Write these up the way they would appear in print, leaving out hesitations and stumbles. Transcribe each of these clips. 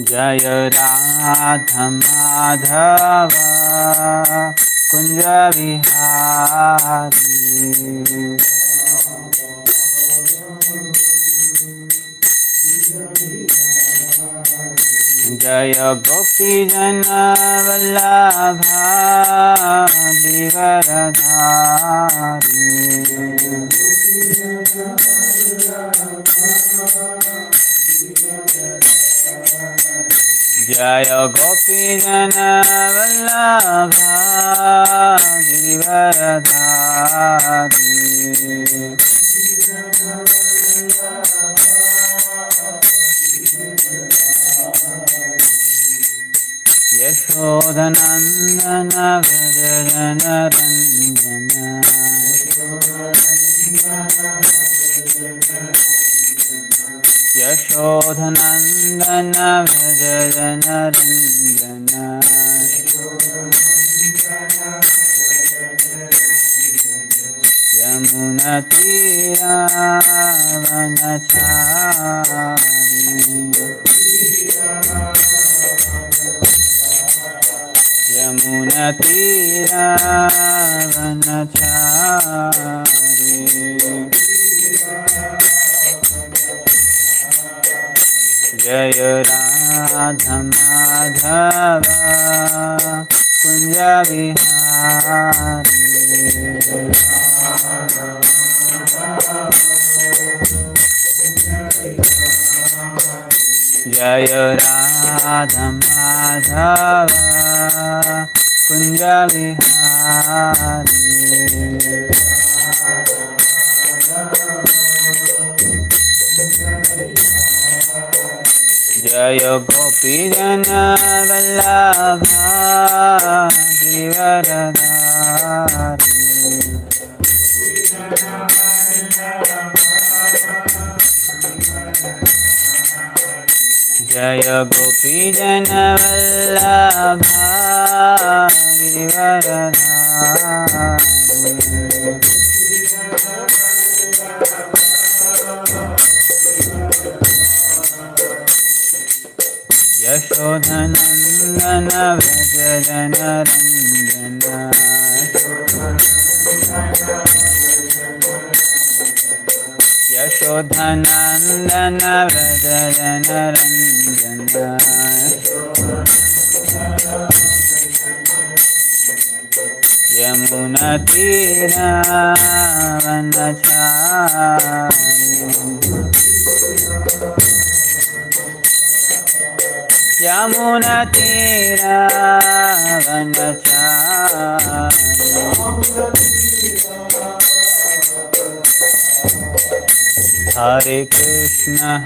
Jai Radha Madhava Kunja Vihari Jaya Gopi Jana Vallabha Givaradhari Jaya Gopi Jana Vallabha Givaradhari Yashodanandana Vrajana Ranjana Yashodanandana Vrajana Ranjana Yamuna Tira Vanachari Yamuna Tira Vanachari Jaya Radha Madhava Kunja Vihari Jaya Radha Madhava Kunja Vihari Jaya Gopi Jana Vallabha Givaradhari Jaya Gopi Jana Vallabha Givaradhari Yashodanandana Vrajana Ranjana Yashodanandana Vrajana Ranjana Yamuna Tira Vanachari Yamuna Tira Vanachari Hare Krishna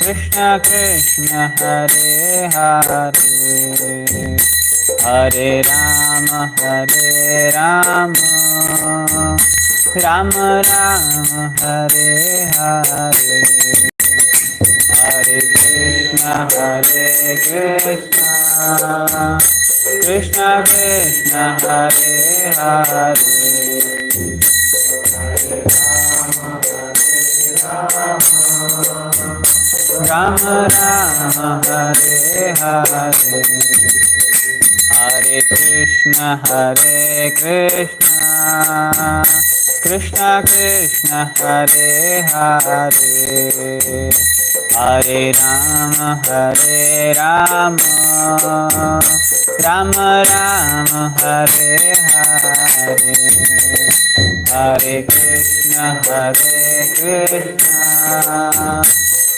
Krishna Krishna Hare Hare Hare Rama Rama Rama Hare Hare Hare Krishna Krishna Krishna Hare Hare Rama Rama Hare Hare Hare Krishna Krishna Krishna Hare Hare Hare Rama Rama Rama Hare Hare Hare Krishna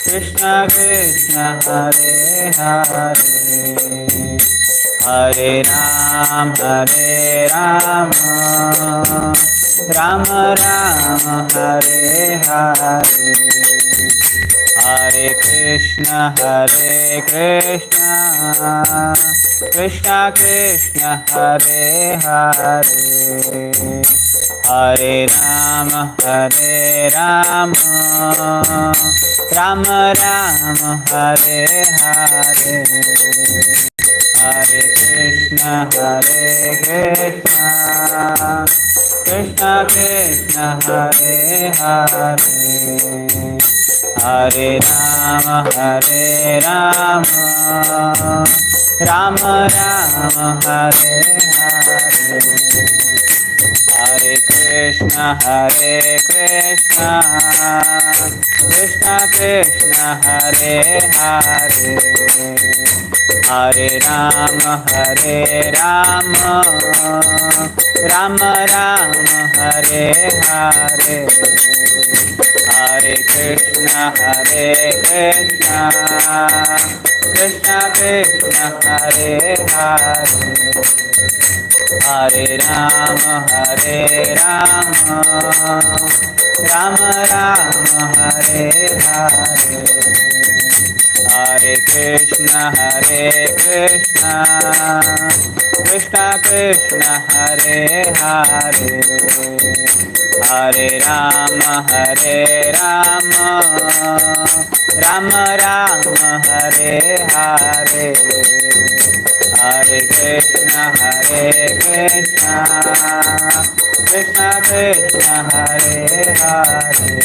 Krishna Krishna Hare Hare Hare Rama Rama Rama Hare Hare Hare Krishna Krishna Krishna Hare Hare Hare Rama Rama Rama Hare Hare Hare Krishna Krishna Krishna Hare Hare Hare Rama Hare Rama Rama Rama Hare Hare Hare Krishna Krishna Krishna Hare Hare Hare Rama Rama Rama Hare Hare Hare Krishna Krishna Krishna Hare Hare Hare Rama Rama Rama Hare Hare Hare Krishna Krishna Krishna Hare Hare Hare Rama Rama Rama Hare Hare Hare Krishna Krishna Krishna Hare Hare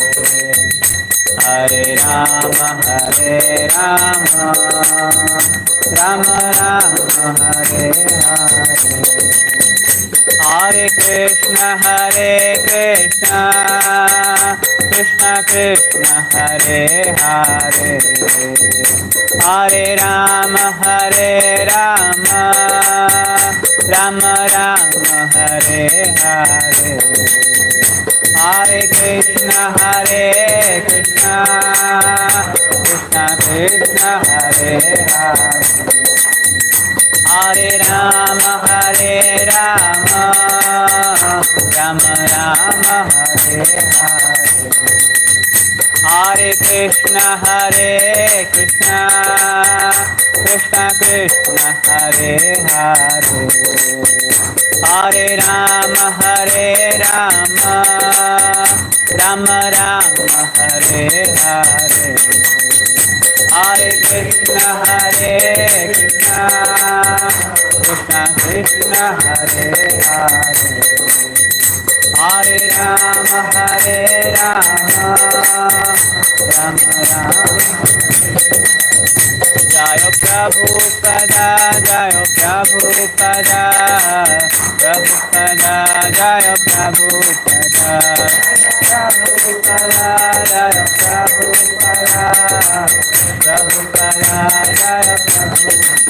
Hare Rama Rama Rama Hare Hare Hare Krishna Krishna Krishna Hare Hare Hare Rama Rama Rama Hare Hare Hare Krishna Krishna Krishna Hare Hare Hare Rama Rama Rama Hare Hare Hare Krishna Krishna Krishna Hare Hare Hare Rama Rama Rama Hare Hare Hare Krishna Krishna Krishna Hare Hare Hare Rama Rama Rama Jaya Prabhupada Jaya Prabhupada Prabhupada Jaya Prabhupada Prabhupada Jaya Prabhupada Prabhupada Jaya Prabhupada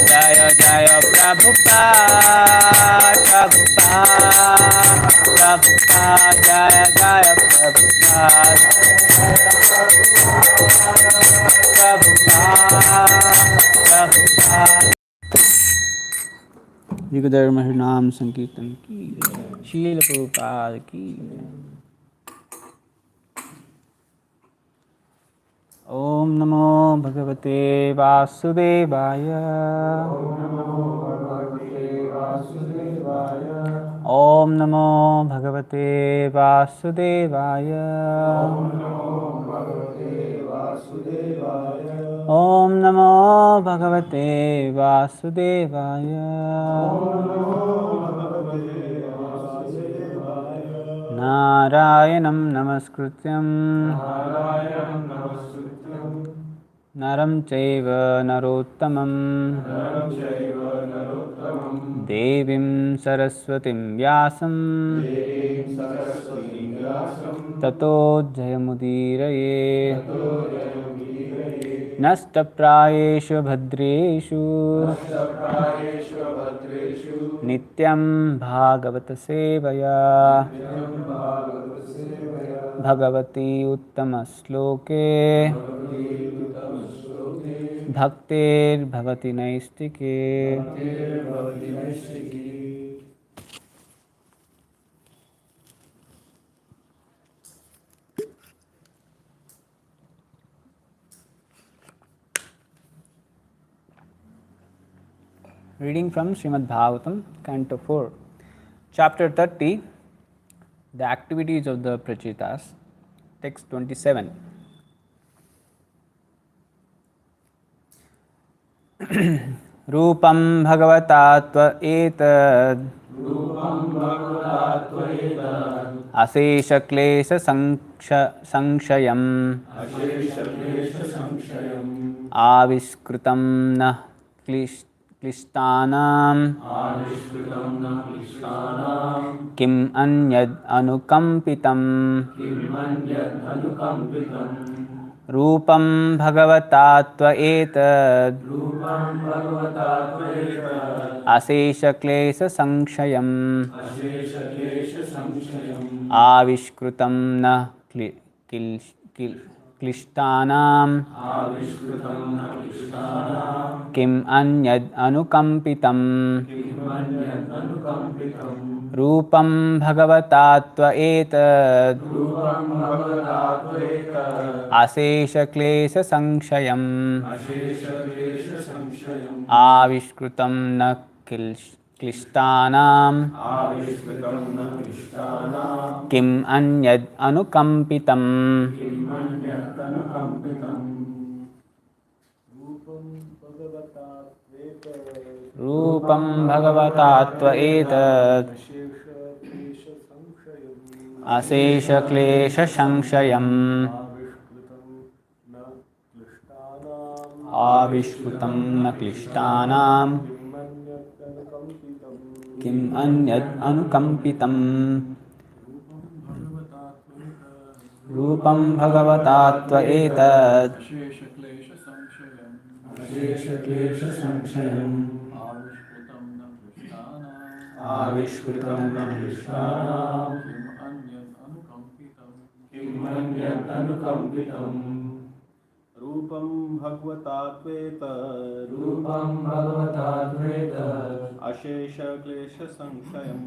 Jaya Jaya Prabhupada Prabhupada Prabhupada Jaya Jaya Prabhupada युगधर्म हरिनाम संकीर्तन की शील प्रभुपाद की ओम नमो भगवते वासुदेवाय ओम नमो भगवते वासुदेवाय ओम नमो भगवते वासुदेवाय नारायणं नमस्कृत्यं नरं चैव नरोत्तमं देवीं सरस्वतीं व्यासं ततो जयमुदीरये नष्टप्रायेषु भद्रेषु नित्यं भागवत सेवया Bhagwati उत्तमश्लोके भक्तिर्भवति नैष्टिके Reading from Srimad Bhagavatam, Canto 4, Chapter 30, The Activities of the Prachitas, Text 27. Rupam Bhagavata Tva Etad Asesha klesha sanshayam Aviskrutam na klishtanam Kim anyad anukampitam Rupam bhagavatatva etad Asesha klesha sanshayam Avishkrutam na klishtanam Kim anyad anukampitam Rupam bhagavatatva etad Asesha klesha sanshayam Avishkrutam na klishtanam Kim anyad anukampitam Rupam bhagavatatva etad Asesha klesha sanshayam Avishkrutam na klishtanam Kim anyad anukampitam Rupam bhagavatatva etad Asesha klesha sanshayam Avishkrutam na klishtanam Kim anyad anukampitam Rupam bhagavatatvetat Rupam bhagavatatvetat Ashesha klesha sanshayam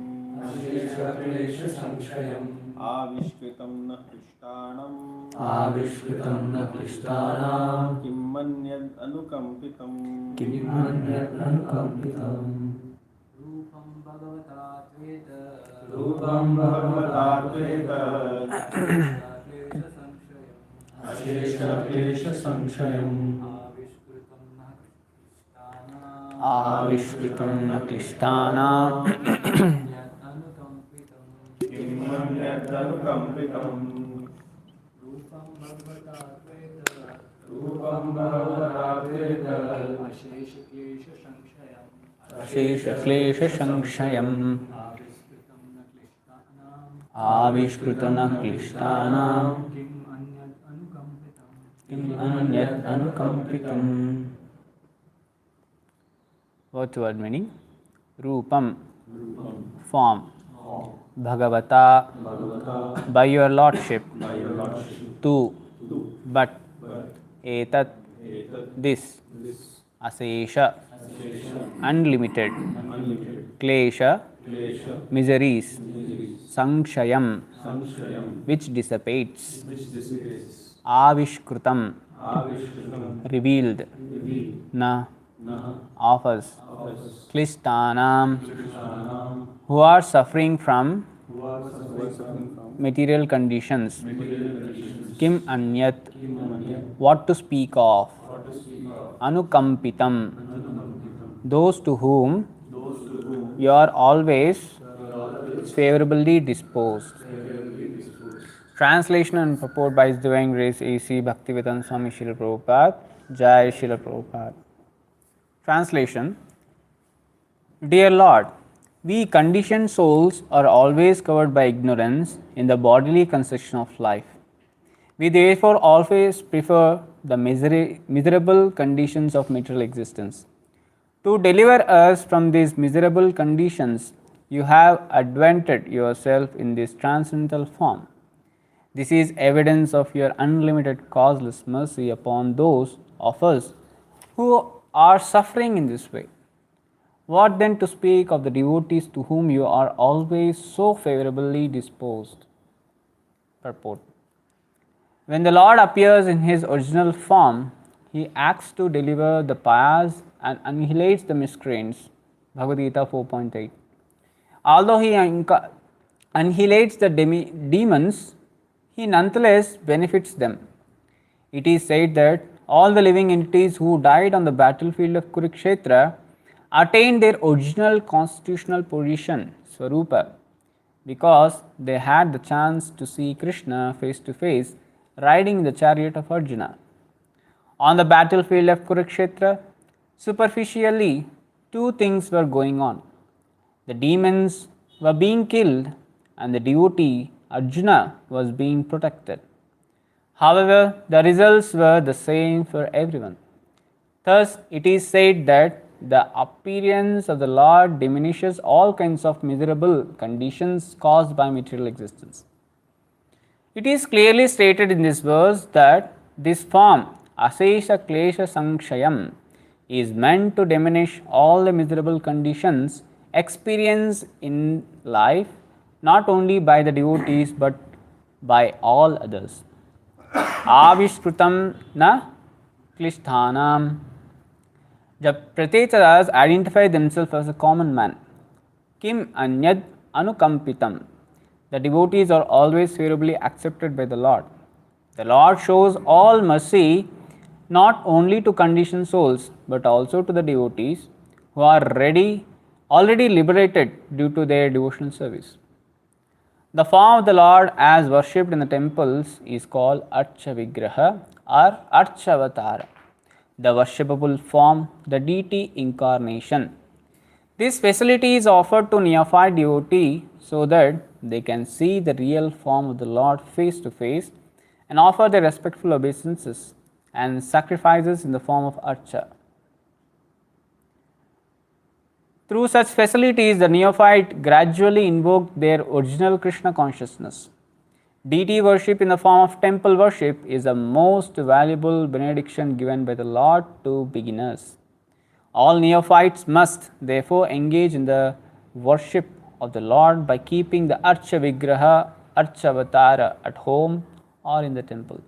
Ashesha klesha sanshayam Avishkritam na krishtanam Avishkritam na krishtanam Kimmanyad anukampitam Kimmanyad anukampitam Rupam bhagavatatvetat Rupam bhagavatatvetat Ashesha klesha sanshayam Avishkritam na krishtanam Kimmanyad anukampitam Rupam bhagavatatvetat Ashesha klesha sanshayam Avishkritam na klishtanam Kim anyad anukampitam. Word to word meaning. Rupam, form. Bhagavata, by your lordship. Tu, but. Etat, this. Asesha, unlimited. Klesha, miseries. Sanshayam, which dissipates. Avishkrutam, revealed. Na, offers. Klishtanam, who are suffering from material conditions. Kim anyat, what to speak of. Anukampitam, those to whom you are always favorably disposed. Translation and purport by His Divine Grace A.C. Bhaktivedanta Swami Srila Prabhupada. Jai Srila Prabhupada. Translation. Dear Lord, we conditioned souls are always covered by ignorance in the bodily construction of life. We therefore always prefer the miserable conditions of material existence. To deliver us from these miserable conditions, you have advented yourself in this transcendental form. This is evidence of your unlimited causeless mercy upon those of us who are suffering in this way. What then to speak of the devotees to whom you are always so favorably disposed? Purport. When the Lord appears in His original form, He acts to deliver the pious and annihilates the miscreants. Bhagavad Gita 4.8. Although He annihilates the demons, He nonetheless benefits them. It is said that all the living entities who died on the battlefield of Kurukshetra attained their original constitutional position, Swarupa. because they had the chance to see Krishna face to face riding in the chariot of Arjuna. On the battlefield of Kurukshetra, superficially, two things were going on. The demons were being killed, and the devotee Arjuna was being protected. However, the results were the same for everyone. Thus, it is said that the appearance of the Lord diminishes all kinds of miserable conditions caused by material existence. It is clearly stated in this verse that this form, Asesha Klesha Sankshayam, is meant to diminish all the miserable conditions experienced in life, not only by the devotees but by all others. Avishkrutam na klisthanam. The Pratecharas identify themselves as a common man. Kim anyad anukampitam. The devotees are always favorably accepted by the Lord. The Lord shows all mercy not only to conditioned souls but also to the devotees who are already liberated due to their devotional service. The form of the Lord as worshipped in the temples is called Archa Vigraha or Archavatara, the worshipable form, the deity incarnation. This facility is offered to neophyte devotee so that they can see the real form of the Lord face to face and offer their respectful obeisances and sacrifices in the form of Archa. Through such facilities, the neophyte gradually invoked their original Krishna consciousness. Deity worship in the form of temple worship is the most valuable benediction given by the Lord to beginners. All neophytes must therefore engage in the worship of the Lord by keeping the Archa Vigraha, Archavatara at home or in the temple.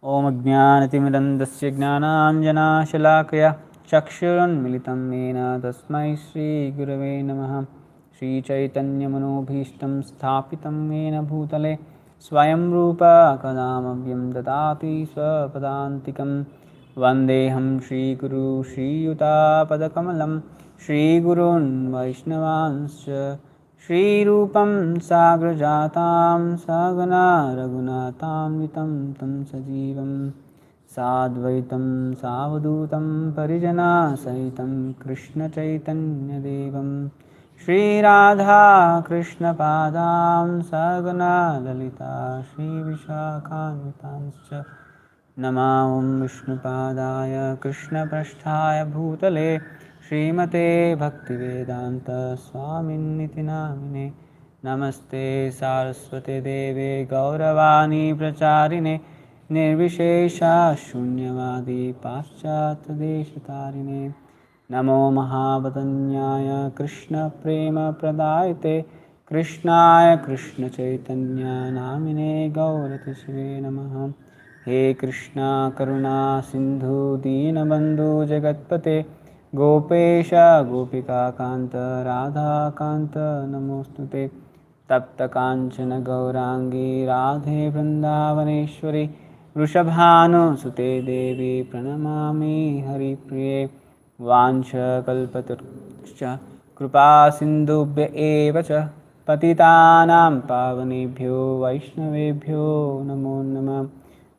Om Ajnanatimirandasya Gnananjanashalakaya Chakshurunmilitam Mena Tasmai Shri Gurave Namaha. Shri Chaitanya Manobhishtam Sthapitam Mena Bhutale Swayam Rupa Kadamavyam Dadati Swapadantikam Vandeham Shri Guru Shri Yuta Padakamalam Shri Gurun Vaishnavanscha Shri Rupam Sagrajatam Sagana Raghunatam Vitam Tam Sajivam Sadvaitam Savadutam Parijana Sahitam Krishna Chaitanya Devam Shri Radha Krishna Padam Sagana Lalita Shri Vishakhanvitanscha Namaham Vishnu Padaya Krishna Prasthaya Bhutale Srimate Bhaktivedanta Swaminiti Namine Namaste Saraswate Deve Gauravani Pracharine Nirvishesha Shunyavadi Paschat Deshatarine Namo Mahabhatanyaya Krishna Prema Pradayate Krishnaya Krishna Chaitanya Namine Gauratisve Namaha. He Krishna Karuna Sindhu Deenabandhu Jagatpate Gopesha Gopika Kanta Radha Kanta Namostute Tapta Kanchana Gaurangi Radhe Vrindavaneshwari Vrishabhanu Sute Devi Pranamami Hari Priye Vancha Kalpataruscha Kripa Sindhubhya Evacha Patitanam Pavanebhyo Vaishnavebhyo Namo Namah.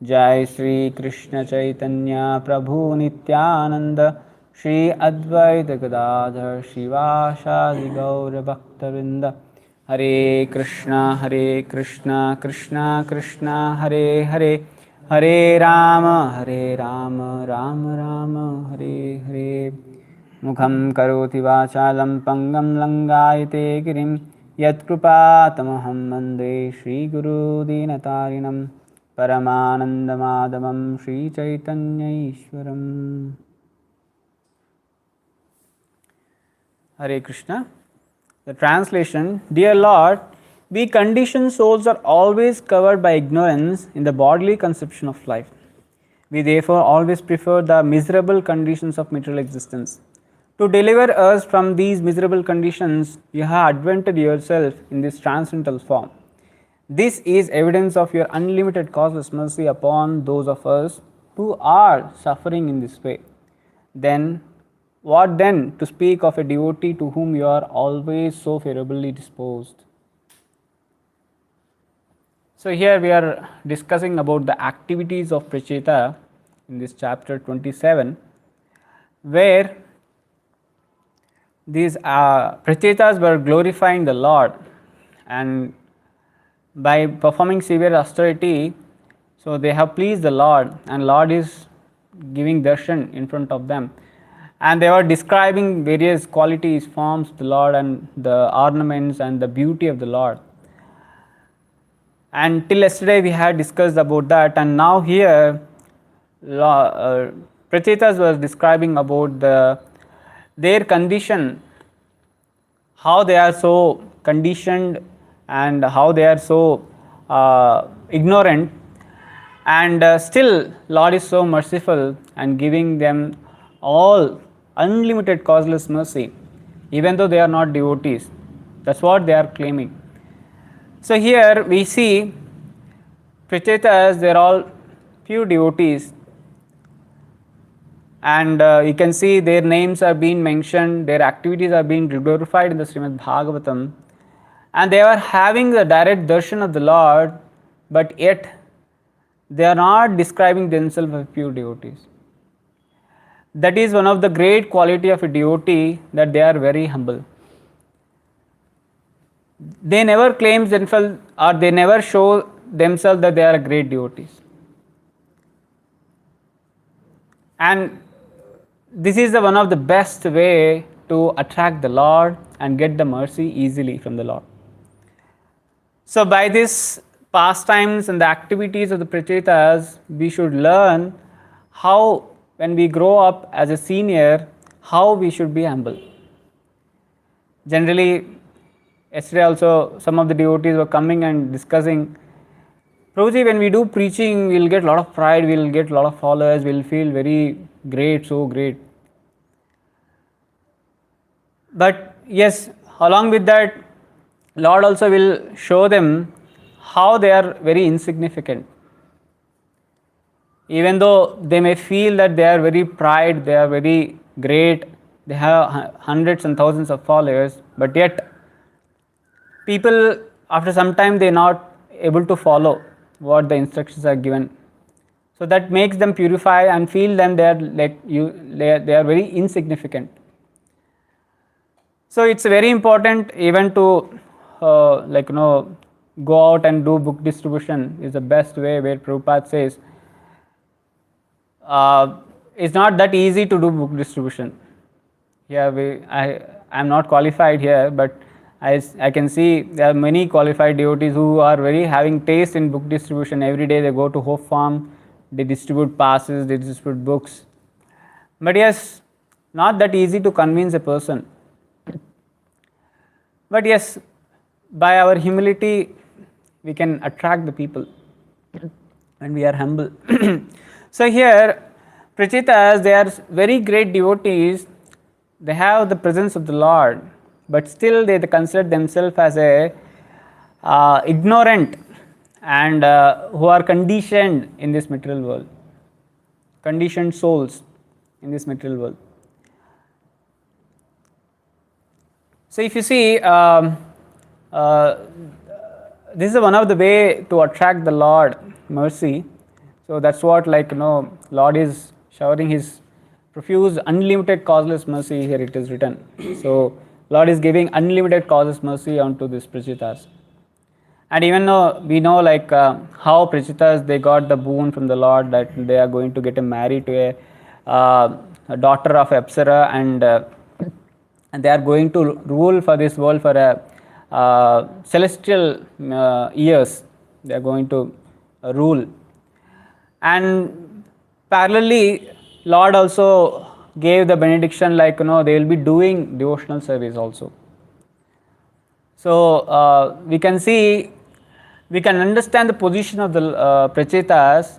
Jai Shri Krishna Chaitanya Prabhu Nityananda Shri Advaita Gadadhar Shivashadi Gaura Bhaktavinda. Hare Krishna Krishna Krishna Hare Hare Hare Rama Rama Rama Hare Hare. Mukham karoti vachalam pangam langayate girim yat krupatamaham vande Shri Guru Dinatarinam Paramanandamadamam Shri Chaitanya Ishwaram. Hare Krishna. The translation: Dear Lord, we conditioned souls are always covered by ignorance in the bodily conception of life. We therefore always prefer the miserable conditions of material existence. To deliver us from these miserable conditions, you have advented yourself in this transcendental form. This is evidence of your unlimited causeless mercy upon those of us who are suffering in this way. Then, What then to speak of a devotee to whom you are always so favorably disposed? So here we are discussing about the activities of Pracheta in this chapter 27, where these Prachetas were glorifying the Lord, and by performing severe austerity, so they have pleased the Lord, and Lord is giving darshan in front of them, and they were describing various qualities, forms of the Lord, and the ornaments and the beauty of the Lord. And till yesterday we had discussed about that, and now here Prachetas was describing about their condition, how they are so conditioned and how they are so ignorant, and still Lord is so merciful and giving them all unlimited causeless mercy, even though they are not devotees. That's what they are claiming. So here we see Prachetas, they are all pure devotees, and you can see their names are being mentioned, their activities are being glorified in the Srimad Bhagavatam, and they are having the direct darshan of the Lord, but yet they are not describing themselves as pure devotees. That is one of the great quality of a devotee, that they are very humble. They never claim themselves, or they never show themselves that they are great devotees. And this is one of the best way to attract the Lord and get the mercy easily from the Lord. So by this pastimes and the activities of the Prachetas, we should learn how, when we grow up as a senior, how we should be humble. Generally, yesterday also some of the devotees were coming and discussing, Prabhuji, when we do preaching, we'll get a lot of pride, we'll get a lot of followers, we'll feel very great, so great. But yes, along with that, Lord also will show them how they are very insignificant. Even though they may feel that they are very pride, they are very great, they have hundreds and thousands of followers, but yet people after some time they are not able to follow what the instructions are given. So that makes them purify and feel them they are like they are very insignificant. So it's very important even to go out and do book distribution is the best way, where Prabhupada says it's not that easy to do book distribution. Here I am not qualified here, but I can see there are many qualified devotees who are very having taste in book distribution. Every day they go to Hope Farm, they distribute passes, they distribute books. But yes, not that easy to convince a person. But yes, by our humility, we can attract the people when we are humble. So here, Prachetas, they are very great devotees. They have the presence of the Lord, but still they consider themselves as a ignorant and who are conditioned in this material world, conditioned souls in this material world. So if you see, this is one of the way to attract the Lord mercy. So that's what Lord is showering His profuse unlimited causeless mercy. Here it is written. So Lord is giving unlimited causeless mercy unto these Prachetas. And even though we know how Prachetas, they got the boon from the Lord that they are going to get married to a daughter of Apsara, and they are going to rule for this world for a celestial years. They are going to rule. And parallelly, Lord also gave the benediction they will be doing devotional service also. So we can see, we can understand the position of the Prachetas,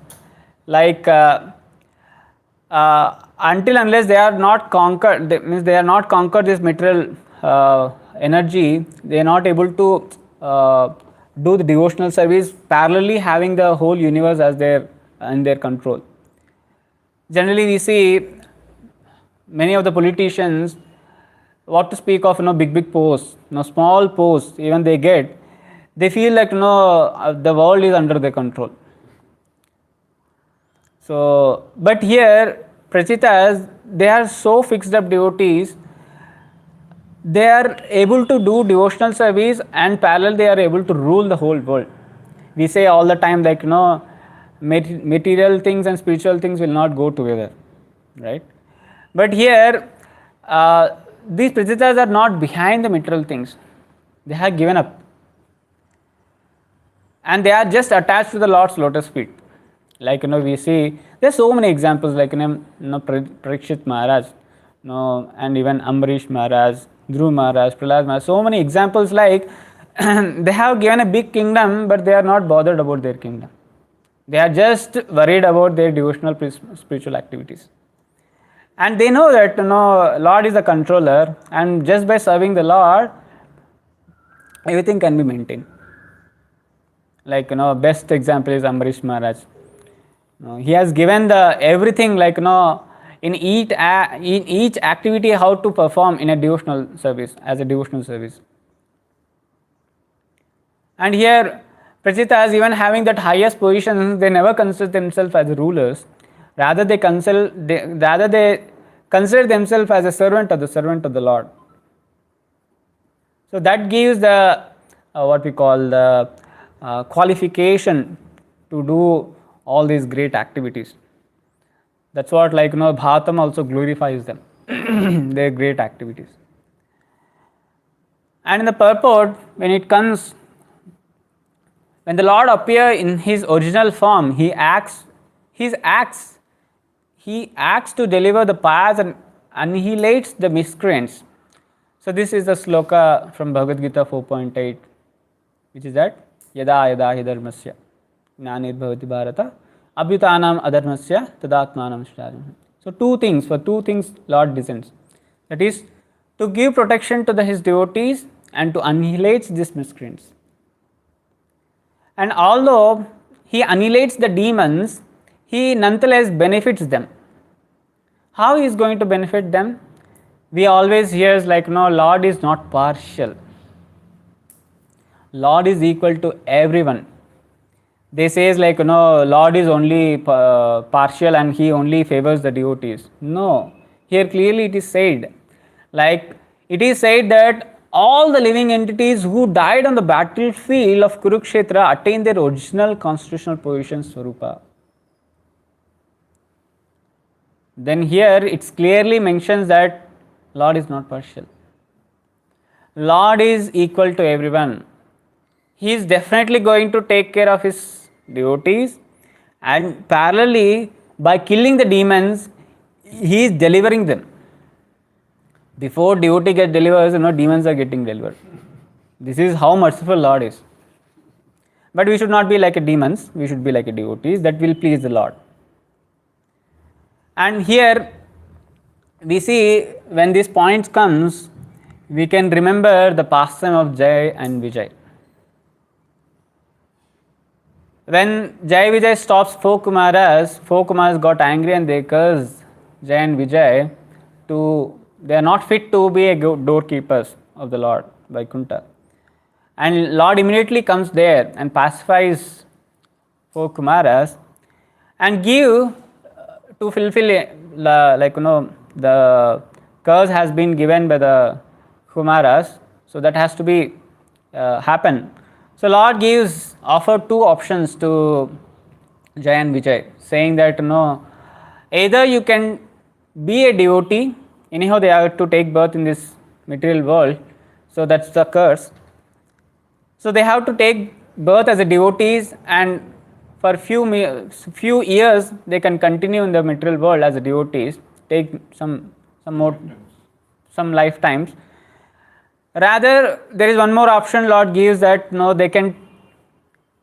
until unless they are not conquered, means they are not conquered this material energy, they are not able to do the devotional service parallelly having the whole universe as in their control. Generally we see many of the politicians, what to speak of, big posts, small posts, even they get, they feel like, the world is under their control. So, but here, Prachitas, they are so fixed up devotees, they are able to do devotional service and parallel they are able to rule the whole world. We say all the time, like, material things and spiritual things will not go together, right? But here, these Prachitas are not behind the material things. They have given up. And they are just attached to the Lord's lotus feet. Like, we see, there are so many examples, like, Parikshit Maharaj, and even Ambarish Maharaj, Dhruv Maharaj, Prahlad Maharaj, so many examples like, they have given a big kingdom, but they are not bothered about their kingdom. They are just worried about their devotional spiritual activities. And they know that, Lord is the controller, and just by serving the Lord, everything can be maintained. Like, best example is Ambarish Maharaj. He has given the everything, like, in each activity how to perform in a devotional service, as a devotional service. And here, Prachitas, even having that highest position, they never consider themselves as rulers. Rather, they consider themselves as a servant of the Lord. So that gives the what we call the qualification to do all these great activities. That's what, like, Bhagavatam also glorifies them, their great activities. And in the purport, when it comes, when the Lord appears in his original form, he acts to deliver the path and annihilates the miscreants. So this is the sloka from Bhagavad Gita 4.8, which is that yada yada hi dharmasya gnanir bhavati bharata abhyutanam adharmasya tadatmanam shrarim. So for two things Lord descends. That is to give protection to his devotees and to annihilate these miscreants. And although he annihilates the demons, he nonetheless benefits them. How he is going to benefit them? We always hear, like, Lord is not partial. Lord is equal to everyone. They say, like, Lord is only partial and he only favors the devotees. No, here clearly it is said, like, it is said that all the living entities who died on the battlefield of Kurukshetra attained their original constitutional position, Swarupa. Then here it clearly mentions that Lord is not partial. Lord is equal to everyone. He is definitely going to take care of his devotees, and parallelly, by killing the demons, he is delivering them. Before devotee gets delivered, demons are getting delivered. This is how merciful Lord is. But we should not be like a demons, we should be like a devotees that will please the Lord. And here we see, when this point comes, we can remember the pastime of Jai and Vijay. When Jai Vijay stops four Kumaras got angry and they cursed Jai and Vijay they are not fit to be doorkeepers of the Lord, Vaikuntha. And Lord immediately comes there and pacifies four Kumaras and give to fulfill, the curse has been given by the Kumaras, so that has to be happen. So Lord offer two options to Jai and Vijay, saying that, either you can be a devotee, anyhow they have to take birth in this material world, so that's the curse. So they have to take birth as a devotees, and for few years they can continue in the material world as a devotees, take some lifetimes. Rather, there is one more option Lord gives, that they can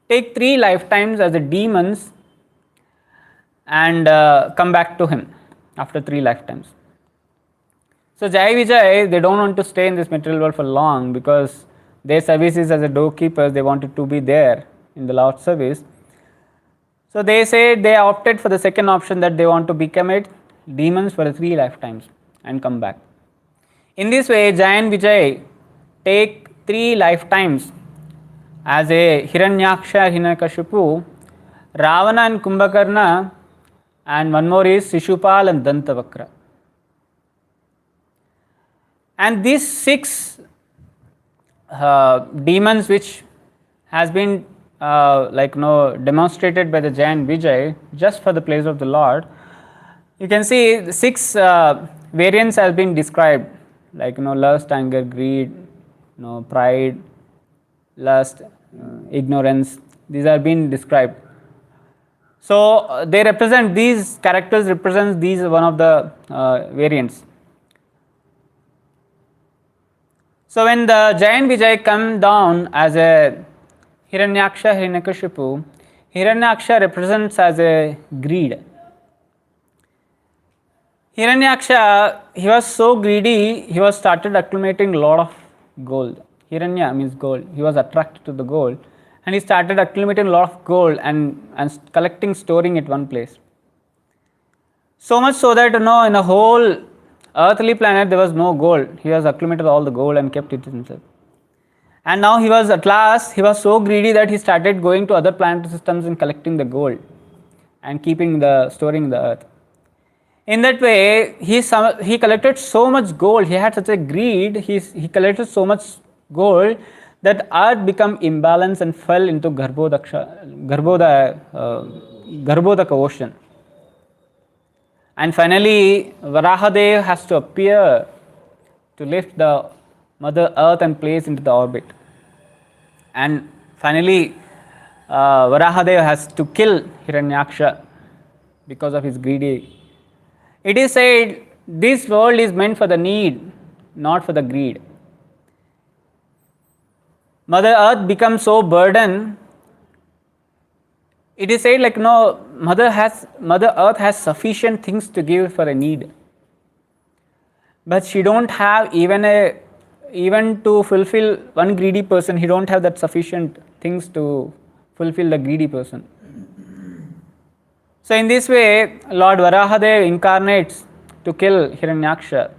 take 3 lifetimes as the demons and come back to him after 3 lifetimes. So Jai Vijay, they don't want to stay in this material world for long, because their services as a doorkeepers, they wanted to be there in the Lord's service. So they opted for the second option, that they want to become demons for the 3 lifetimes. and come back. In this way, Jaya and Vijay take 3 lifetimes as a Hiranyaksha, Hiranyakashipu, Ravana and Kumbhakarna, and one more is Shishupal and Dantavakra. And these 6 demons which has been demonstrated by the Jaya and Vijay just for the place of the Lord, you can see the 6 variants have been described, like lust, anger, greed, pride, lust, ignorance. These are being described. So they represent, these characters represent these one of the variants. So when the Jaya and Vijay come down as a Hiranyaksha, Hiranyakashipu, Hiranyaksha represents as a greed. Hiranyaksha, he was so greedy, he was started accumulating a lot of gold. Hiranya means gold. He was attracted to the gold and he started accumulating a lot of gold and collecting, storing it one place. So much so that in the whole earthly planet there was no gold. He has accumulated all the gold and kept it himself. And now he was at last, he was so greedy that he started going to other planetary systems and collecting the gold and storing the earth. In that way, he collected so much gold. He had such a greed. He collected so much gold that earth became imbalanced and fell into Garbhodaka ocean. And finally, Varahadev has to appear to lift the Mother Earth and place into the orbit. And finally, Varahadev has to kill Hiranyaksha because of his greedy. It is said this world is meant for the need, not for the greed. Mother Earth becomes so burdened. It is said Mother Earth has sufficient things to give for a need, but she don't have even to fulfill one greedy person. He don't have that sufficient things to fulfill the greedy person. So in this way, Lord Varahadev incarnates to kill Hiranyaksha.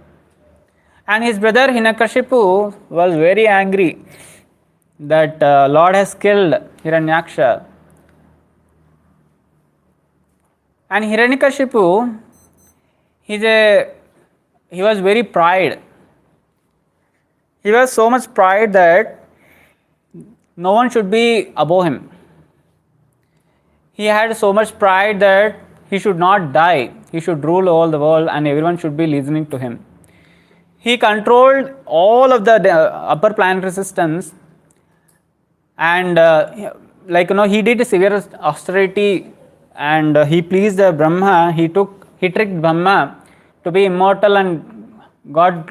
And his brother Hiranyakashipu was very angry that Lord has killed Hiranyaksha. And Hiranyakashipu, he was very pride. He was so much pride that no one should be above him. He had so much pride that he should not die. He should rule all the world and everyone should be listening to him. He controlled all of the upper planetary systems and he did severe austerity and he pleased Brahma. He tricked Brahma to be immortal and God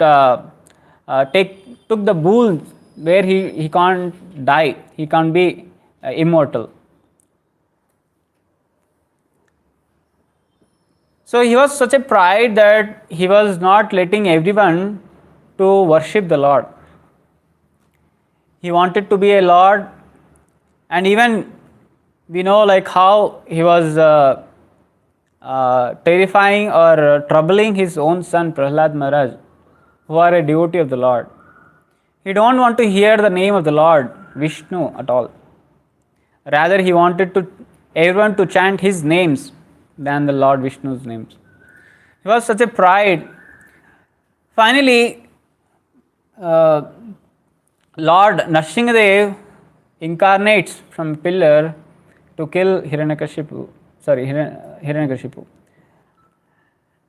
took the boon where he can't die. He can't be immortal. So he was such a pride that he was not letting everyone to worship the Lord. He wanted to be a Lord, and even we know how he was terrifying or troubling his own son Prahlad Maharaj, who are a devotee of the Lord. He don't want to hear the name of the Lord Vishnu at all. Rather, he wanted everyone to chant his names than the Lord Vishnu's names. He was such a pride. Finally, Lord Nrsimhadev incarnates from a pillar to kill Hiranyakashipu.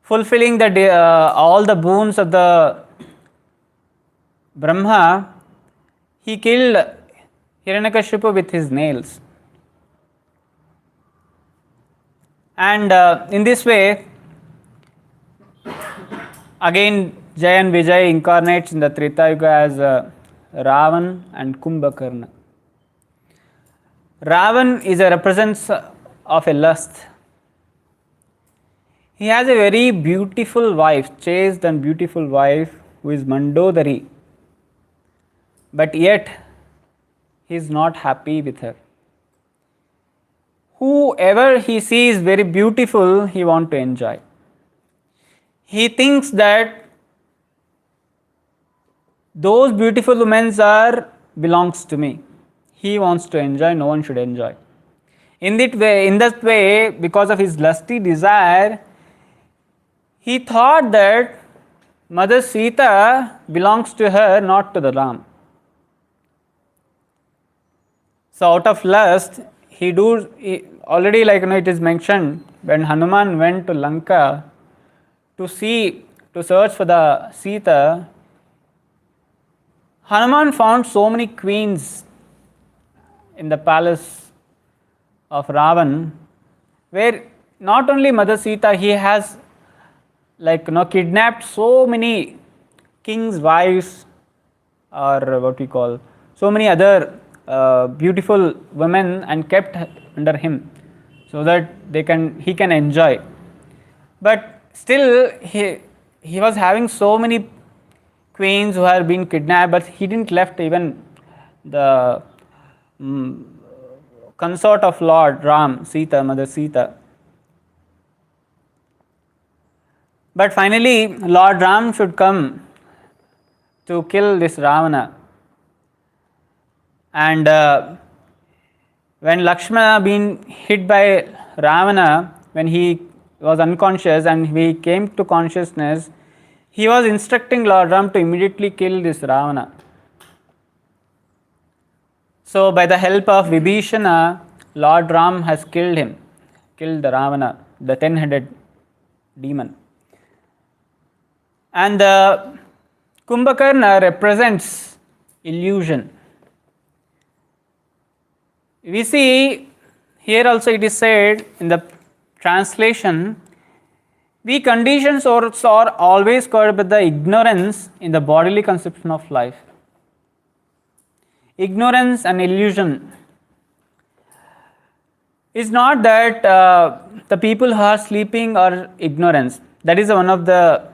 Fulfilling all the boons of the Brahma, he killed Hiranyakashipu with his nails. And in this way, again Jaya and Vijay incarnates in the Treta Yuga as Ravan and Kumbhakarna. Ravan is a represents of a lust. He has a very beautiful wife, chaste and beautiful wife, who is Mandodari. But yet, he is not happy with her. Whoever he sees very beautiful, he wants to enjoy. He thinks that those beautiful women are belongs to me. He wants to enjoy, no one should enjoy. In that way, because of his lusty desire, he thought that Mother Sita belongs to her, not to the Ram. So out of lust, already it is mentioned when Hanuman went to Lanka to search for the Sita, Hanuman found so many queens in the palace of Ravan, where not only Mother Sita, he has kidnapped so many kings' wives, or what we call, so many other beautiful women, and kept under him, so that he can enjoy. But still, he was having so many queens who had been kidnapped, but he didn't left even the consort of Lord Ram, Sita, Mother Sita. But finally, Lord Ram should come to kill this Ravana. And when Lakshmana been hit by Ravana, when he was unconscious and he came to consciousness, he was instructing Lord Ram to immediately kill this Ravana. So by the help of Vibhishana, Lord Ram has killed the Ravana, the 10-headed demon. And the Kumbhakarna represents illusion. We see here also it is said in the translation, we conditioned are always caused by the ignorance in the bodily conception of life. Ignorance and illusion is not that the people who are sleeping are ignorance. That is one of the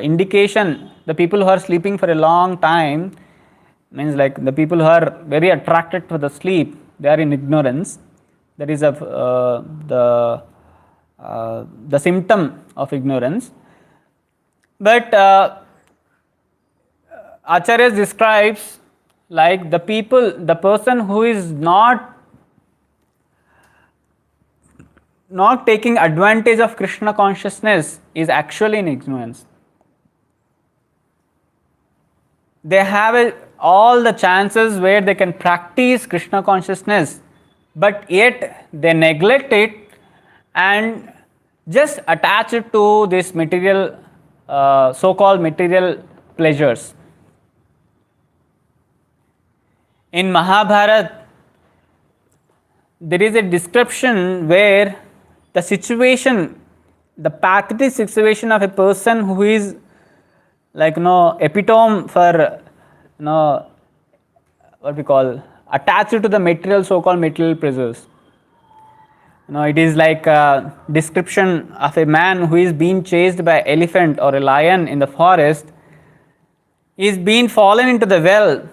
indication. The people who are sleeping for a long time means the people who are very attracted to the sleep, they are in ignorance. That is the symptom of ignorance. But Acharya describes the person who is not taking advantage of Krishna consciousness is actually in ignorance. They have all the chances where they can practice Krishna consciousness, but yet they neglect it and just attach it to this material, so-called material pleasures. In Mahabharata, there is a description where the situation, the pathetic situation of a person who is epitome for what we call attached to the material, so-called material pleasures. It is like a description of a man who is being chased by an elephant or a lion in the forest, is being fallen into the well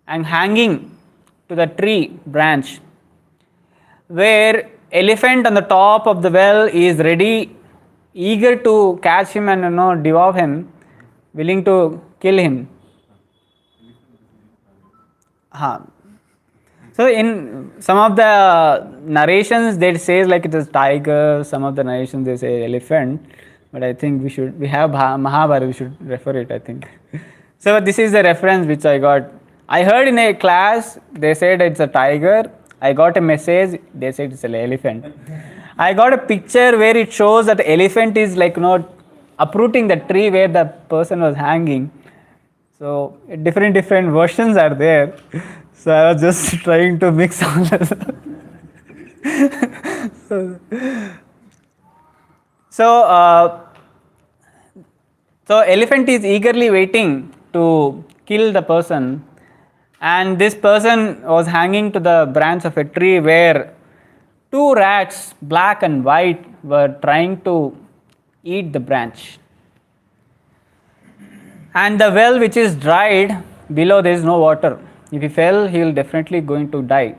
and hanging to the tree branch, where elephant on the top of the well is ready, eager to catch him and devour him, willing to kill him. So in some of the narrations they say it is tiger, some of the narrations they say elephant, but I think we have Mahabharata, we should refer it, I think. So this is the reference which I got. I heard in a class they said it's a tiger. I got a message, they said it's an elephant. I got a picture where it shows that the elephant is uprooting the tree where the person was hanging. So different versions are there. So I was just trying to mix all this. So elephant is eagerly waiting to kill the person, and this person was hanging to the branch of a tree where two rats, black and white, were trying to eat the branch. And the well which is dried, below there is no water. If he fell, he will definitely going to die.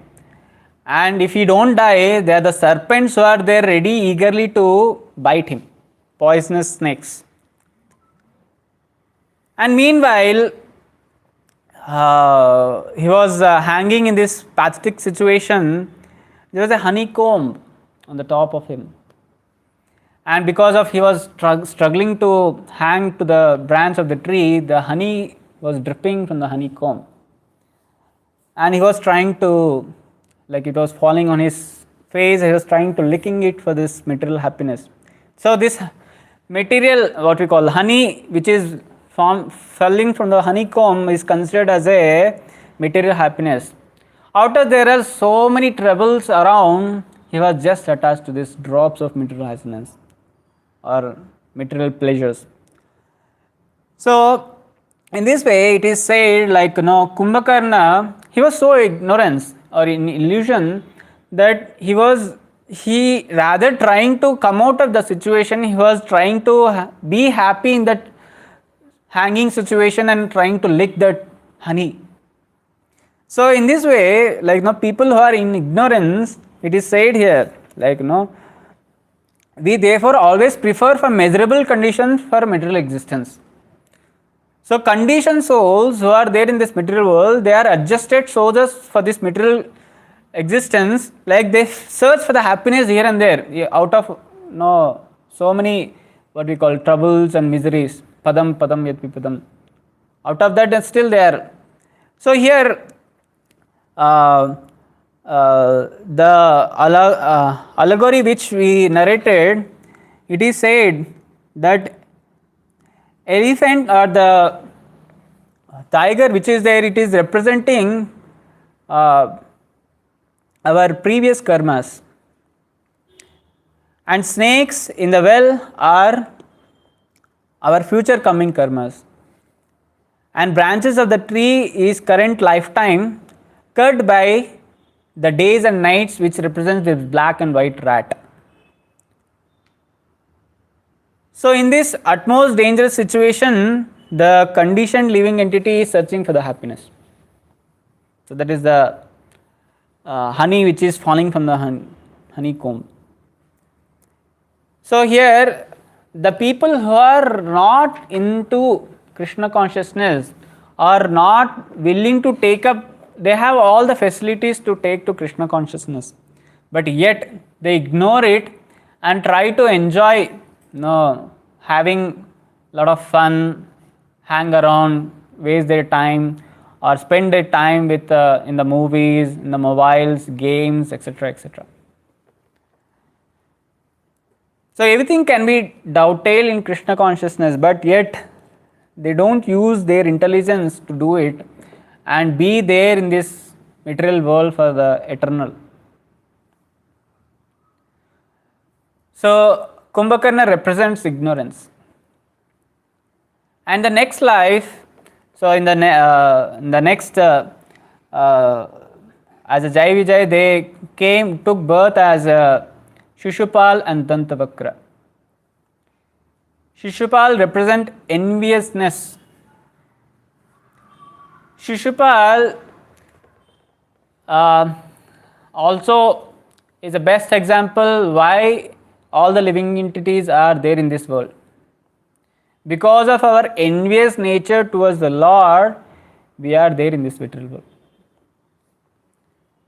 And if he don't die, there are the serpents who are there ready eagerly to bite him, poisonous snakes. And meanwhile, he was hanging in this pathetic situation. There was a honeycomb on the top of him, and because of he was struggling to hang to the branch of the tree, the honey was dripping from the honeycomb, and he was trying to, like it was falling on his face, he was trying to licking it for this material happiness. So this material, what we call honey, which is falling from the honeycomb, is considered as a material happiness. After there are so many troubles around, he was just attached to these drops of material happiness or material pleasures. So in this way it is said, like, Kumbhakarna, he was so ignorant or in illusion that he rather trying to come out of the situation, he was trying to be happy in that hanging situation and trying to lick that honey. So in this way, like, people who are in ignorance, it is said here, like, we therefore always prefer for measurable conditions for material existence. So conditioned souls who are there in this material world, they are adjusted soldiers for this material existence, like they search for the happiness here and there out of so many what we call troubles and miseries. Padam padam yat vipadam. Out of that, still they are. So here the allegory which we narrated, it is said that elephant or the tiger which is there, it is representing our previous karmas, and snakes in the well are our future coming karmas, and branches of the tree is current lifetime cut by the days and nights which represents the black and white rat. So in this utmost dangerous situation, the conditioned living entity is searching for the happiness. So that is the honey which is falling from the honeycomb. So here the people who are not into Krishna consciousness are not willing to take up, they have all the facilities to take to Krishna consciousness, but yet they ignore it and try to enjoy, having a lot of fun, hang around, waste their time, or spend their time with in the movies, in the mobiles, games, etc., etc. So everything can be dovetailed in Krishna consciousness, but yet they don't use their intelligence to do it and be there in this material world for the eternal. So Kumbhakarna represents ignorance. And the next life, so in the next, as a Jai Vijay, they took birth as Shishupal and Dantavakra. Shishupal represent enviousness. Shishupal also is the best example why all the living entities are there in this world. Because of our envious nature towards the Lord, we are there in this material world.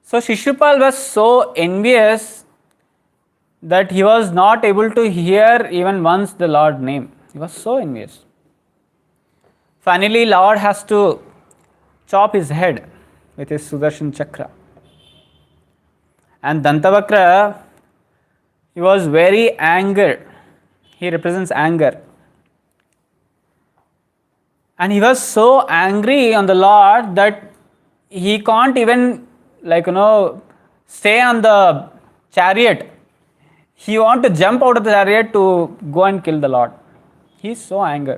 So Shishupal was so envious that he was not able to hear even once the Lord's name. He was so envious. Finally, Lord has to chop his head with his Sudarshan Chakra. And Dantavakra, he was very angry. He represents anger. And he was so angry on the Lord that he can't even, stay on the chariot. He wants to jump out of the chariot to go and kill the Lord. He is so angry.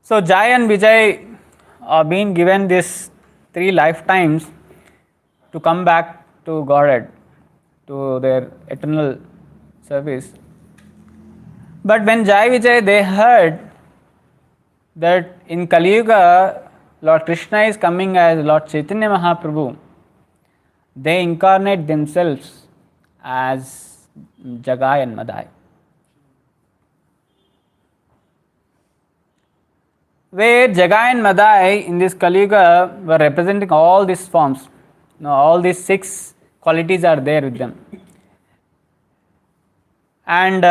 So Jai and Vijay are being given these 3 lifetimes to come back to Godhead, to their eternal service. But when Jai Vijay, they heard that in Kali Yuga, Lord Krishna is coming as Lord Chaitanya Mahaprabhu, they incarnate themselves as Jagai and Madai. where Jagai and Madai in this Kali Yuga were representing all these forms. Now, all these 6 qualities are there with them. And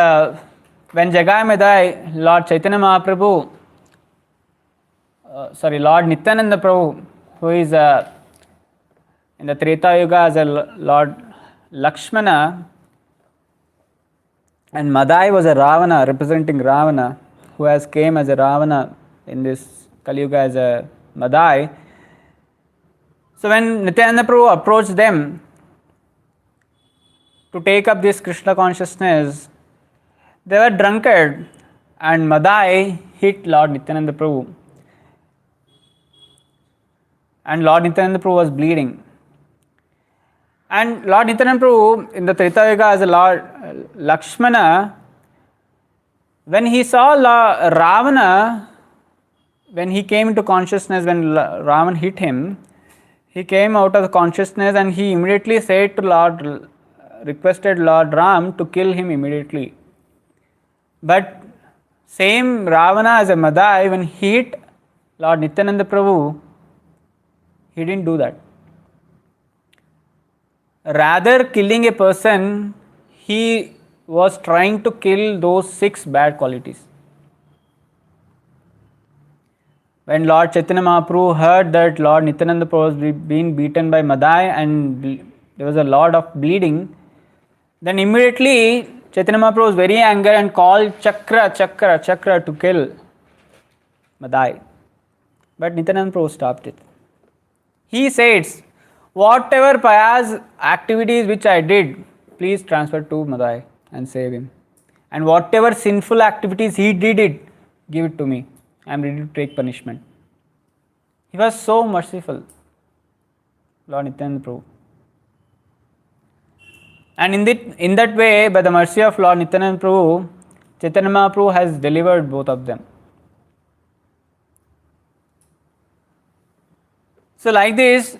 when Jagai Madai, Lord Chaitanya Mahaprabhu, Lord Nityananda Prabhu, who is in the Treta Yuga as a Lord Lakshmana, and Madai was a Ravana, representing Ravana, who has came as a Ravana in this Kali Yuga as a Madai. So when Nityananda Prabhu approached them to take up this Krishna consciousness, they were drunkard, and Madai hit Lord Nityananda Prabhu. And Lord Nityananda Prabhu was bleeding. And Lord Nityananda Prabhu in the Treta Yuga as a Lord Lakshmana, when he saw Ravana, when he came into consciousness, when Ravana hit him, he came out of the consciousness and he immediately said to requested Lord Ram to kill him immediately. But same Ravana as a Madai, when he hit Lord Nityananda Prabhu, he didn't do that. Rather killing a person, he was trying to kill those 6 bad qualities. When Lord Chaitanya Mahaprabhu heard that Lord Nityananda Prabhu was being beaten by Madai and there was a lot of bleeding, then immediately Chaitanya Mahaprabhu was very angry and called Chakra to kill Madai. But Nityananda Prabhu stopped it. He says, whatever pious activities which I did, please transfer to Madai and save him. And whatever sinful activities he did it, give it to me. I am ready to take punishment. He was so merciful, Lord Nityananda Prabhu. And in that way, by the mercy of Lord Nityananda Prabhu, Chaitanya Mahaprabhu has delivered both of them. So like this,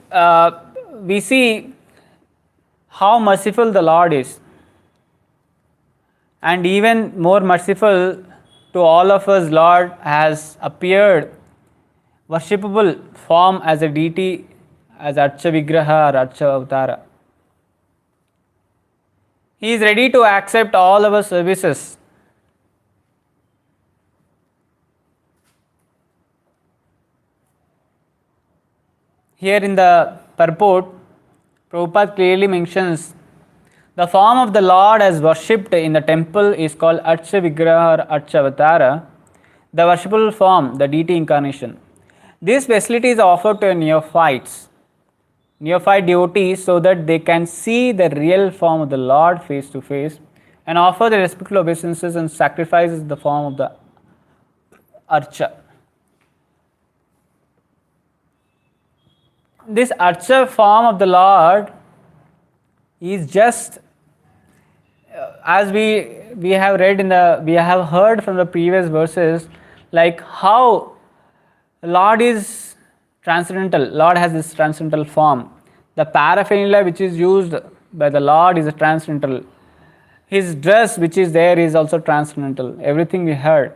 we see how merciful the Lord is. And even more merciful to all of us, Lord has appeared worshipable form as a deity, as Archa Vigraha or Archa Avatara. He is ready to accept all our services. Here in the purport, Prabhupada clearly mentions the form of the Lord as worshipped in the temple is called Archa Vigraha or Archa Avatara, the worshipable form, the deity incarnation. This facility is offered to neophyte devotees so that they can see the real form of the Lord face to face and offer the respectful obeisances and sacrifices in the form of the Archa. This Archa form of the Lord is just as we have heard from the previous verses, like how Lord is transcendental. Lord has this transcendental form. The paraphernalia which is used by the Lord is a transcendental. His dress which is there is also transcendental. Everything we heard.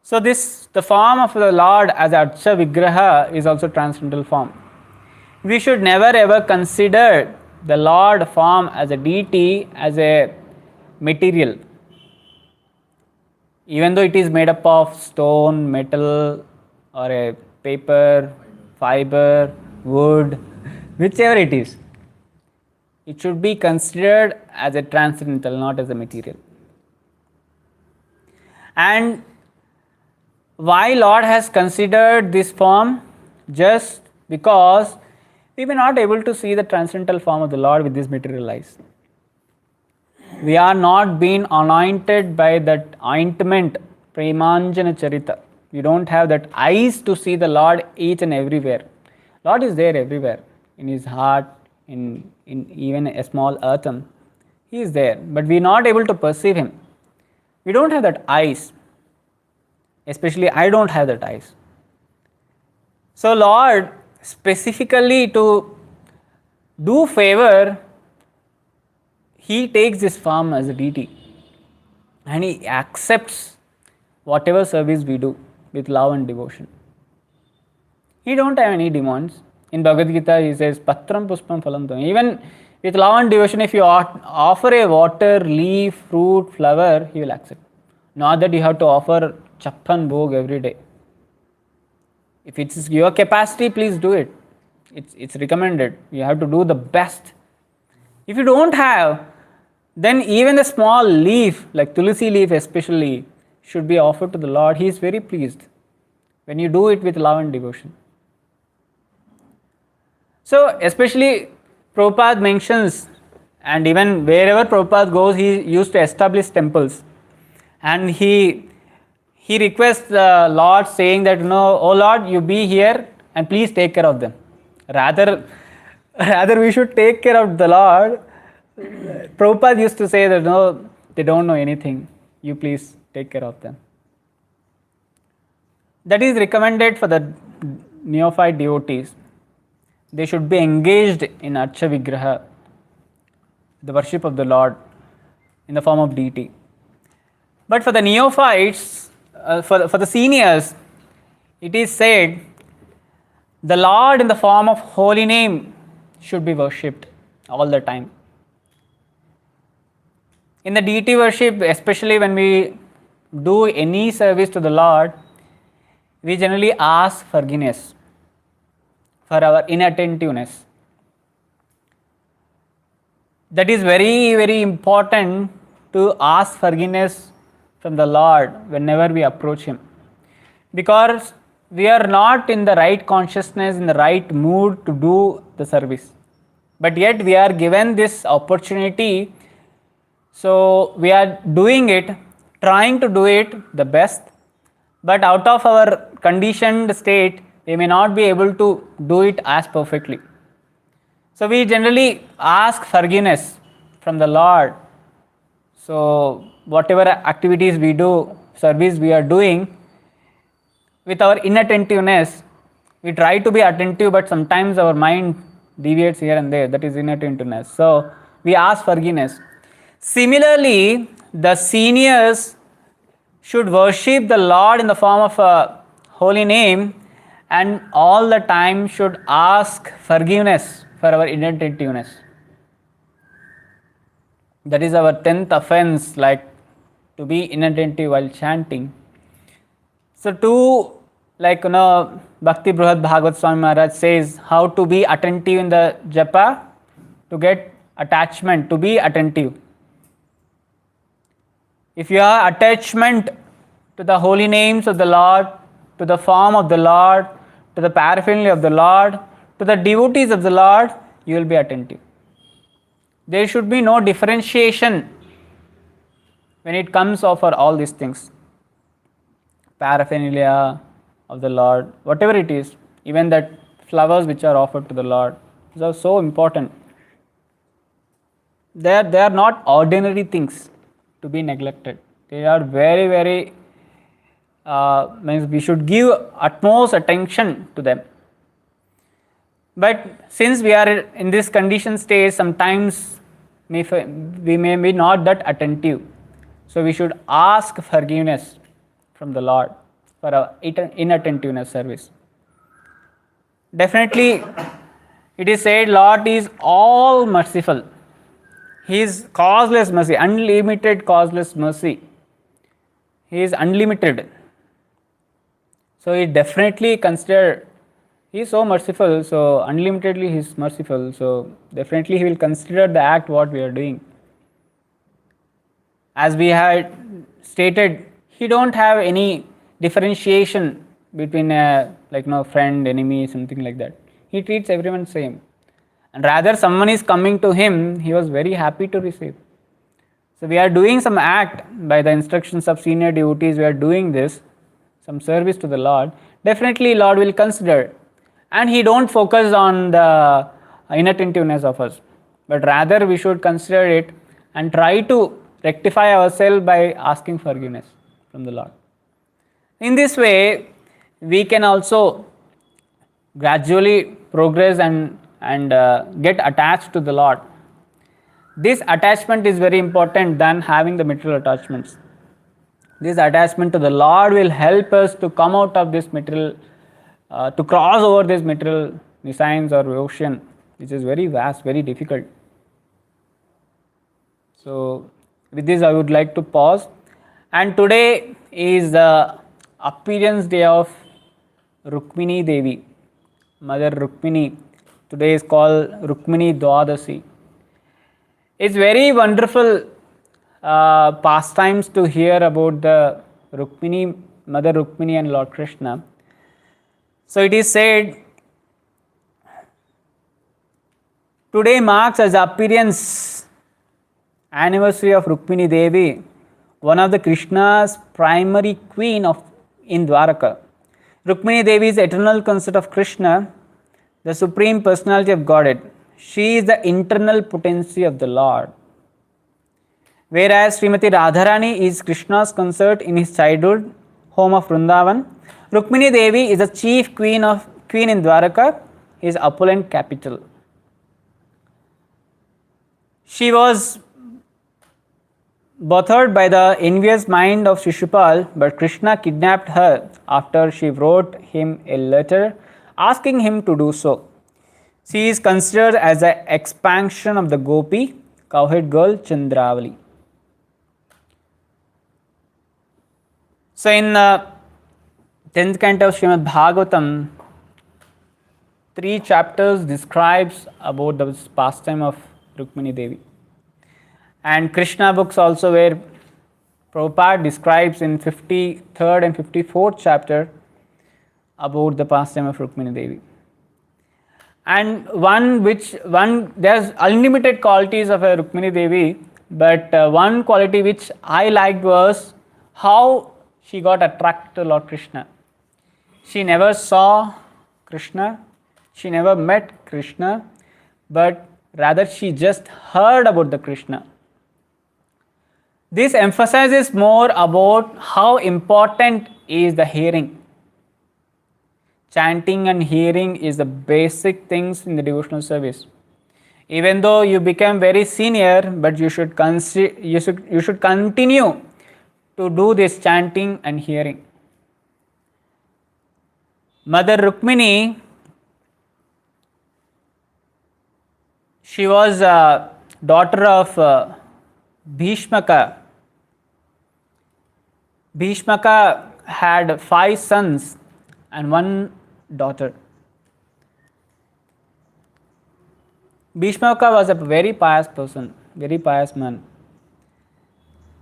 So the form of the Lord as Archa Vigraha is also transcendental form. We should never ever consider the Lord form as a deity, as a material. Even though it is made up of stone, metal, or a paper, fiber, wood, whichever it is, it should be considered as a transcendental, not as a material. And why Lord has considered this form? Just because we were not able to see the transcendental form of the Lord with these material eyes. We are not being anointed by that ointment, Premanjana Charita. We don't have that eyes to see the Lord each and everywhere. Lord is there everywhere, in his heart, in even a small atom. He is there, but we are not able to perceive him. We don't have that eyes. Especially I don't have that eyes. So Lord, specifically to do favor, he takes this form as a deity and he accepts whatever service we do. with love and devotion. He don't have any demands. In Bhagavad Gita, he says, Patram Puspam Phalam Tam. Even with love and devotion, if you offer a water, leaf, fruit, flower, he will accept. Not that you have to offer chappan bhog every day. If it's your capacity, please do it. It's recommended. You have to do the best. If you don't have, then even the small leaf, like tulsi leaf especially, should be offered to the Lord. He is very pleased when you do it with love and devotion. So, especially Prabhupada mentions, and even wherever Prabhupada goes, he used to establish temples. And he requests the Lord saying that, oh Lord, you be here and please take care of them. Rather we should take care of the Lord. Prabhupada used to say that, no, they don't know anything. You please take care of them. That is recommended for the neophyte devotees. They should be engaged in Archa Vigraha, the worship of the Lord in the form of deity. But for the neophytes, for the seniors, it is said the Lord in the form of holy name should be worshipped all the time. In the deity worship, especially when we do any service to the Lord, we generally ask forgiveness for our inattentiveness. That is very, very important to ask forgiveness from the Lord whenever we approach Him. Because we are not in the right consciousness, in the right mood to do the service. But yet we are given this opportunity, so we are doing it, trying to do it the best, but out of our conditioned state, we may not be able to do it as perfectly. So we generally ask forgiveness from the Lord. So whatever activities we do, service we are doing, with our inattentiveness, we try to be attentive, but sometimes our mind deviates here and there. That is inattentiveness. So we ask forgiveness. Similarly, the seniors should worship the Lord in the form of a holy name, and all the time should ask forgiveness for our inattentiveness. That is our 10th offense, like to be inattentive while chanting. So Bhakti Brihad Bhagavat Swami Maharaj says how to be attentive in the japa, to get attachment, to be attentive. If you have attachment to the holy names of the Lord, to the form of the Lord, to the paraphernalia of the Lord, to the devotees of the Lord, you will be attentive. There should be no differentiation when it comes over all these things. Paraphernalia of the Lord, whatever it is, even that flowers which are offered to the Lord, these are so important. They are not ordinary things to be neglected. They are very, very, means we should give utmost attention to them. But since we are in this conditioned state, sometimes we may be not that attentive. So we should ask forgiveness from the Lord for our inattentiveness service. Definitely, it is said Lord is all merciful. He is causeless mercy, unlimited causeless mercy. He is unlimited. So he definitely consider, he is so merciful, so unlimitedly he is merciful, so definitely he will consider the act what we are doing. As we had stated, he don't have any differentiation between friend, enemy, something like that. He treats everyone same. And rather someone is coming to him, he was very happy to receive. So we are doing some act by the instructions of senior devotees, we are doing this, some service to the Lord. Definitely Lord will consider. And he don't focus on the inattentiveness of us. But rather we should consider it and try to rectify ourselves by asking forgiveness from the Lord. In this way, we can also gradually progress and get attached to the Lord. This attachment is very important than having the material attachments. This attachment to the Lord will help us to come out of this material, to cross over this material nescience or ocean, which is very vast, very difficult. So, with this, I would like to pause. And today is the appearance day of Rukmini Devi, Mother Rukmini. Today is called Rukmini Dwadasi. It's very wonderful pastimes to hear about the Rukmini, Mother Rukmini and Lord Krishna. So it is said, today marks as the appearance anniversary of Rukmini Devi, one of the Krishna's primary queen in Dwaraka. Rukmini Devi is the eternal consort of Krishna, the supreme personality of Godhead. She is the internal potency of the Lord. Whereas Srimati Radharani is Krishna's consort in his childhood home of Vrindavan, Rukmini Devi is the chief queen in Dwaraka, his opulent capital. She was bothered by the envious mind of Shishupal, but Krishna kidnapped her after she wrote him a letter asking him to do so. She is considered as an expansion of the Gopi, cowhead girl Chandravali. So in the 10th canto of Srimad Bhagavatam, 3 chapters describes about the pastime of Rukmini Devi. And Krishna books also, where Prabhupada describes in 53rd and 54th chapter about the pastime of Rukmini Devi. And there's unlimited qualities of a Rukmini Devi, but one quality which I liked was how she got attracted to Lord Krishna. She never saw Krishna, she never met Krishna, but rather she just heard about the Krishna. This emphasizes more about how important is the hearing. Chanting and hearing is the basic things in the devotional service. Even though you become very senior, but you should continue to do this chanting and hearing. Mother Rukmini, she was a daughter of Bhishmaka. Bhishmaka had 5 sons and 1 daughter. Bhishmaka was a very pious person, very pious man.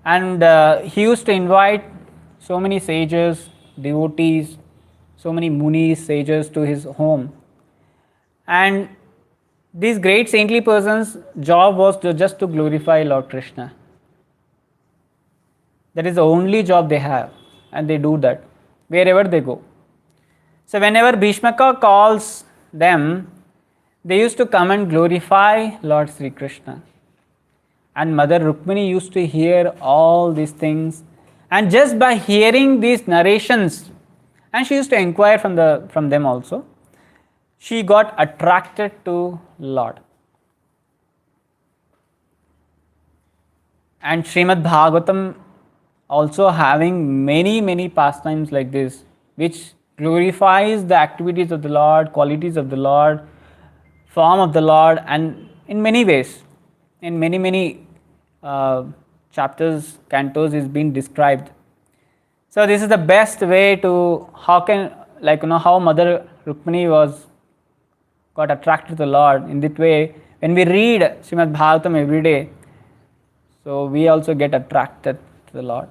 And he used to invite so many sages, devotees, so many munis, sages to his home. And these great saintly persons' job was just to glorify Lord Krishna. That is the only job they have, and they do that wherever they go. So whenever Bhishmaka calls them, they used to come and glorify Lord Sri Krishna. And Mother Rukmini used to hear all these things, and just by hearing these narrations, and she used to inquire from them also, she got attracted to Lord. And Srimad Bhagavatam also having many pastimes like this, which glorifies the activities of the Lord, qualities of the Lord, form of the Lord, and in many ways, in many chapters, cantos is being described. So this is the best way to how Mother Rukmini got attracted to the Lord. In that way, when we read Srimad Bhagavatam every day, so we also get attracted to the Lord.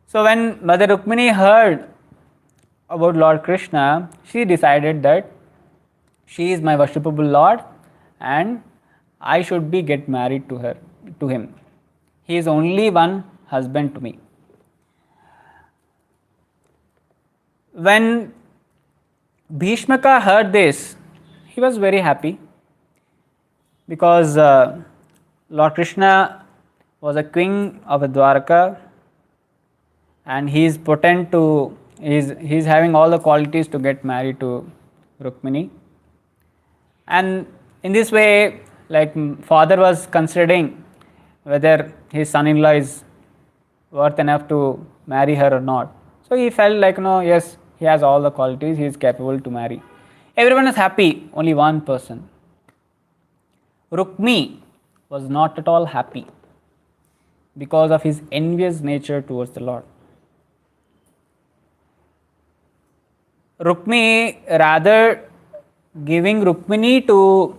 So when Mother Rukmini heard about Lord Krishna, she decided that she is my worshipable Lord and I should get married to him. He is only one husband to me. When Bhishmaka heard this, he was very happy because Lord Krishna was a king of Dwaraka and he is potent to, he is having all the qualities to get married to Rukmini. And in this way, like father was considering whether his son-in-law is worth enough to marry her or not. So he felt like, no, yes, he has all the qualities, he is capable to marry. Everyone is happy, only one person. Rukmi was not at all happy because of his envious nature towards the Lord. Rukmi, rather giving Rukmini to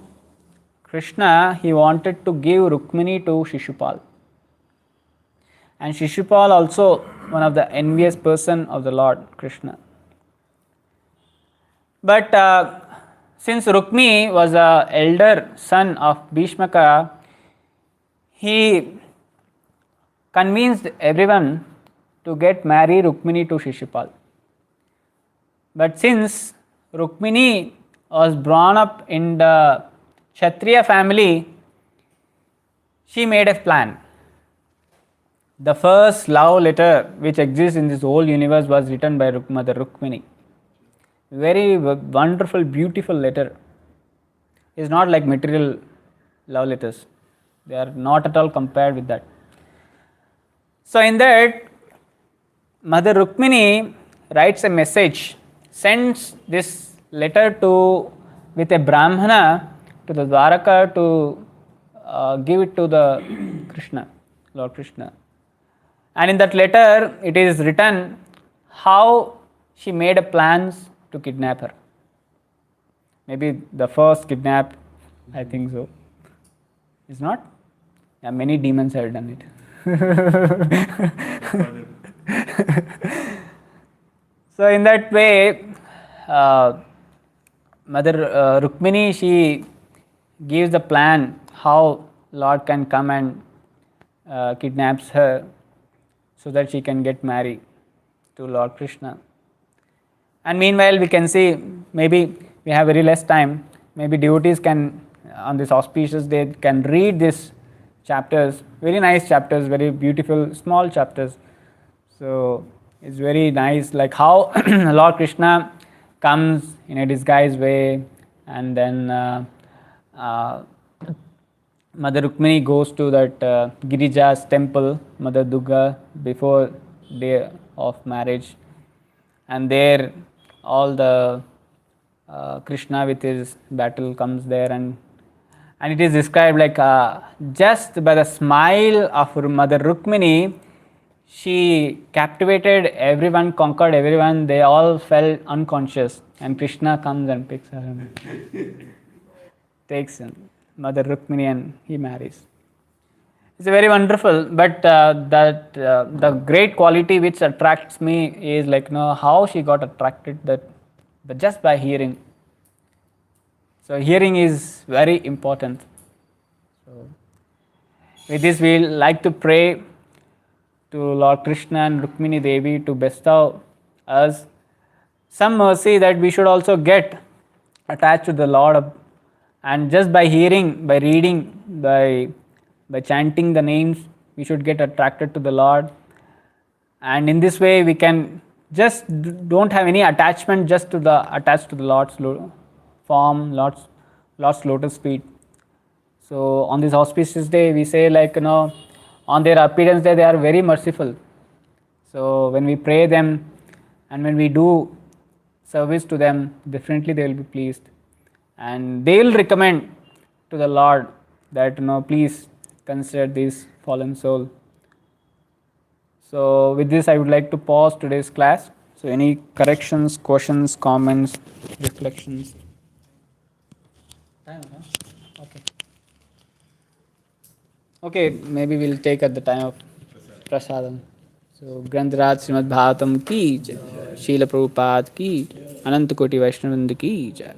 Krishna, he wanted to give Rukmini to Shishupal. And Shishupal also one of the envious person of the Lord Krishna. But since Rukmi was the elder son of Bhishmaka, he convinced everyone to get marry Rukmini to Shishupal. But since Rukmini was born up in the Kshatriya family, she made a plan. The first love letter which exists in this whole universe was written by Mother Rukmini. Very wonderful, beautiful letter. It's not like material love letters. They are not at all compared with that. So in that, Mother Rukmini writes a message, sends this letter to with a Brahmana to the Dwaraka to give it to the Krishna, Lord Krishna. And in that letter, it is written how she made a plans to kidnap her. Maybe the first kidnap, I think so. Is not? Yeah, many demons have done it. So in that way, Mother Rukmini, she gives the plan how Lord can come and kidnaps her so that she can get married to Lord Krishna. And meanwhile, we can see, maybe we have very less time, maybe devotees can, on this auspicious day, can read these chapters, very nice chapters, very beautiful, small chapters. So it's very nice, like how Lord Krishna comes in a disguised way, and then Mother Rukmini goes to that Girija's temple, Mother Durga, before day of marriage, and there all the Krishna with his battle comes there, and it is described like just by the smile of Mother Rukmini, she captivated everyone, conquered everyone, they all fell unconscious, and Krishna comes and picks her and takes Mother Rukmini and he marries. It's very wonderful, but the great quality which attracts me is like, how she got attracted, that but just by hearing. So hearing is very important. So with this, we like to pray to Lord Krishna and Rukmini Devi to bestow us some mercy that we should also get attached to the Lord, and just by hearing, by reading, by chanting the names, we should get attracted to the Lord. And in this way, we can just don't have any attachment just to attached to the Lord's form, Lord's lotus feet. So on this auspicious day, we say like, on their appearance day, they are very merciful. So when we pray them and when we do service to them, definitely they will be pleased. And they will recommend to the Lord that, please consider this fallen soul. So with this, I would like to pause today's class. So any corrections, questions, comments, reflections? Okay. Okay, maybe we'll take at the time of prasadam. So Granthiraj Srimad Bhagavatam ki jai, Srila Prabhupada ki, Ananta Koti Vaishnavanda ki jai.